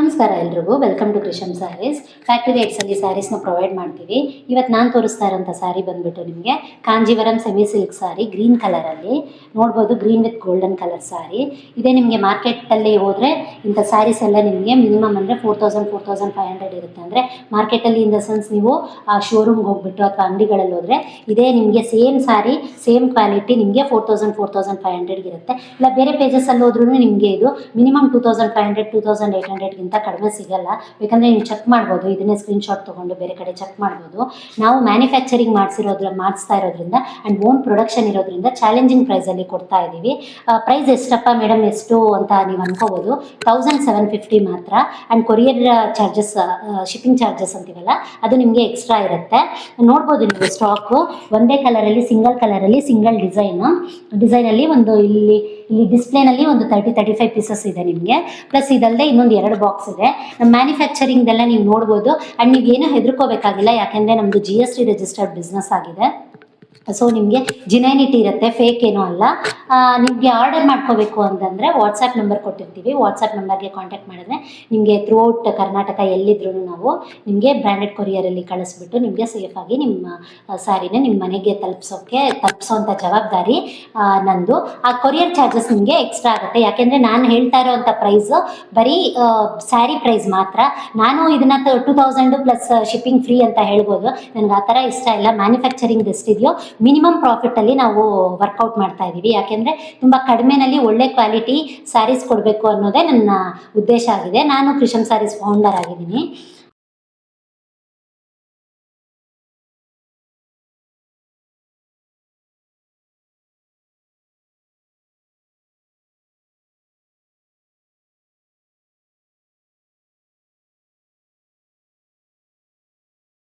ನಮಸ್ಕಾರ ಎಲ್ರಿಗೂ, welcome to Krishnam sarees. Factory ರೇಟ್ಸಲ್ಲಿ ಸ್ಯಾರೀಸ್ನ ಪ್ರೊವೈಡ್ ಮಾಡ್ತೀವಿ. ಇವತ್ತು ನಾನು ತೋರಿಸ್ತಾ ಇರೋಂಥ ಸ್ಯಾರಿ ಬಂದುಬಿಟ್ಟು ನಿಮಗೆ Kanjeevaram semi silk saree green ಕಲರಲ್ಲಿ ನೋಡ್ಬೋದು. Green with golden colour saree ಇದೆ. ನಿಮಗೆ ಮಾರ್ಕೆಟಲ್ಲಿ ಹೋದರೆ ಇಂಥ ಸ್ಯಾರೀಸ್ ಎಲ್ಲ ನಿಮಗೆ ಮಿನಿಮಮ್ ಅಂದರೆ 4,000-4,500 ಇರುತ್ತೆ. ಅಂದರೆ ಮಾರ್ಕೆಟಲ್ಲಿ ಇನ್ ದ ಸೆನ್ಸ್ ನೀವು ಆ ಶೋರೂಮ್ಗೆ ಹೋಗ್ಬಿಟ್ಟು ಅಥವಾ ಅಂಗಡಿಗಳಲ್ಲಿ ಹೋದರೆ ಇದೇ ನಿಮಗೆ ಸೇಮ್ ಸ್ಯಾರಿ ಸೇಮ್ ಕ್ವಾಲಿಟಿ ನಿಮಗೆ 4,000-4,500 ಇರುತ್ತೆ. ಇಲ್ಲ ಬೇರೆ ಪೇಜಸಲ್ಲಿ ಹೋದ್ರೂ ನಿಮಗೆ ಇದು ಮಿನಿಮಮ್ 2,500-2,800 ಕಡಿಮೆ ಸಿಗಲ್ಲ. ಬೇಕಂದರೆ ನೀವು ಚೆಕ್ ಮಾಡ್ಬೋದು, ಇದನ್ನೇ ಸ್ಕ್ರೀನ್ಶಾಟ್ ತೊಗೊಂಡು ಬೇರೆ ಕಡೆ ಚೆಕ್ ಮಾಡ್ಬೋದು. ನಾವು ಮ್ಯಾನುಫ್ಯಾಕ್ಚರಿಂಗ್ ಮಾಡಿಸ್ತಾ ಇರೋದ್ರಿಂದ ಆ್ಯಂಡ್ ಓನ್ ಪ್ರೊಡಕ್ಷನ್ ಇರೋದ್ರಿಂದ ಚಾಲೆಂಜಿಂಗ್ ಪ್ರೈಸಲ್ಲಿ ಕೊಡ್ತಾ ಇದ್ದೀವಿ. ಪ್ರೈಸ್ ಎಷ್ಟಪ್ಪ ಮೇಡಮ್ ಎಷ್ಟು ಅಂತ ನೀವು ಅನ್ಕೋಬೋದು. 1,750 ಮಾತ್ರ. And courier charges, shipping charges ಅಂತೀವಲ್ಲ ಅದು ನಿಮಗೆ ಎಕ್ಸ್ಟ್ರಾ ಇರುತ್ತೆ. ನೋಡ್ಬೋದು ನೀವು ಸ್ಟಾಕು ಒಂದೇ ಕಲರಲ್ಲಿ ಸಿಂಗಲ್ ಡಿಸೈನಲ್ಲಿ ಒಂದು ಇಲ್ಲಿ ಡಿಸ್ಪ್ಲೇನಲ್ಲಿ ಒಂದು 30-35 ಪೀಸಸ್ ಇದೆ ನಿಮಗೆ. ಪ್ಲಸ್ ಇದಲ್ಲದೆ ಇನ್ನೊಂದು 2 ಬಾಕ್ಸ್ ಇದೆ. ನಮ್ಮ ಮ್ಯಾನುಫ್ಯಾಕ್ಚರಿಂಗ್ದೆಲ್ಲ ನೀವು ನೋಡ್ಬೋದು. ಆ್ಯಂಡ್ ನೀವೇನು ಹೆದರ್ಕೋಬೇಕಾಗಿಲ್ಲ, ಯಾಕೆಂದರೆ ನಮ್ಮದು GST ರಿಜಿಸ್ಟರ್ಡ್ ಬಿಸ್ನೆಸ್ ಆಗಿದೆ. ಸೊ ನಿಮಗೆ ಜಿನೈನಿಟಿ ಇರುತ್ತೆ, ಫೇಕ್ ಏನೂ ಅಲ್ಲ. ನಿಮಗೆ ಆರ್ಡರ್ ಮಾಡ್ಕೋಬೇಕು ಅಂತಂದರೆ ವಾಟ್ಸಪ್ ನಂಬರ್ ಕೊಟ್ಟಿರ್ತೀವಿ. ವಾಟ್ಸಪ್ ನಂಬರ್ಗೆ ಕಾಂಟ್ಯಾಕ್ಟ್ ಮಾಡಿದ್ರೆ ನಿಮಗೆ ಥ್ರೂಔಟ್ ಕರ್ನಾಟಕ ಎಲ್ಲಿದ್ರೂ ನಾವು ನಿಮಗೆ ಬ್ರ್ಯಾಂಡೆಡ್ ಕೊರಿಯರಲ್ಲಿ ಕಳಿಸ್ಬಿಟ್ಟು ನಿಮಗೆ ಸೇಫಾಗಿ ನಿಮ್ಮ ಸ್ಯಾರಿನ ನಿಮ್ಮ ಮನೆಗೆ ತಲುಪಿಸೋಂಥ ಜವಾಬ್ದಾರಿ ನಂದು. ಆ ಕೊರಿಯರ್ ಚಾರ್ಜಸ್ ನಿಮಗೆ ಎಕ್ಸ್ಟ್ರಾ ಆಗುತ್ತೆ. ಯಾಕೆಂದರೆ ನಾನು ಹೇಳ್ತಾ ಇರೋವಂಥ ಪ್ರೈಸು ಬರೀ ಸ್ಯಾರಿ ಪ್ರೈಸ್ ಮಾತ್ರ. ನಾನು ಇದನ್ನು 2,000 ಪ್ಲಸ್ ಶಿಪ್ಪಿಂಗ್ ಫ್ರೀ ಅಂತ ಹೇಳ್ಬೋದು. ನನಗೆ ಆ ಥರ ಇಷ್ಟ ಇಲ್ಲ. ಮ್ಯಾನುಫ್ಯಾಕ್ಚರಿಂಗ್ ಎಷ್ಟಿದೆಯೋ ಮಿನಿಮಮ್ ಪ್ರಾಫಿಟಲ್ಲಿ ನಾವು ವರ್ಕೌಟ್ ಮಾಡ್ತಾ ಇದ್ದೀವಿ. ಯಾಕೆಂದರೆ ತುಂಬ ಕಡಿಮೆನಲ್ಲಿ ಒಳ್ಳೆ ಕ್ವಾಲಿಟಿ ಸ್ಯಾರೀಸ್ ಕೊಡಬೇಕು ಅನ್ನೋದೇ ನನ್ನ ಉದ್ದೇಶ ಆಗಿದೆ. ನಾನು ಕೃಷಂ ಸ್ಯಾರೀಸ್ ಫೌಂಡರ್ ಆಗಿದ್ದೀನಿ.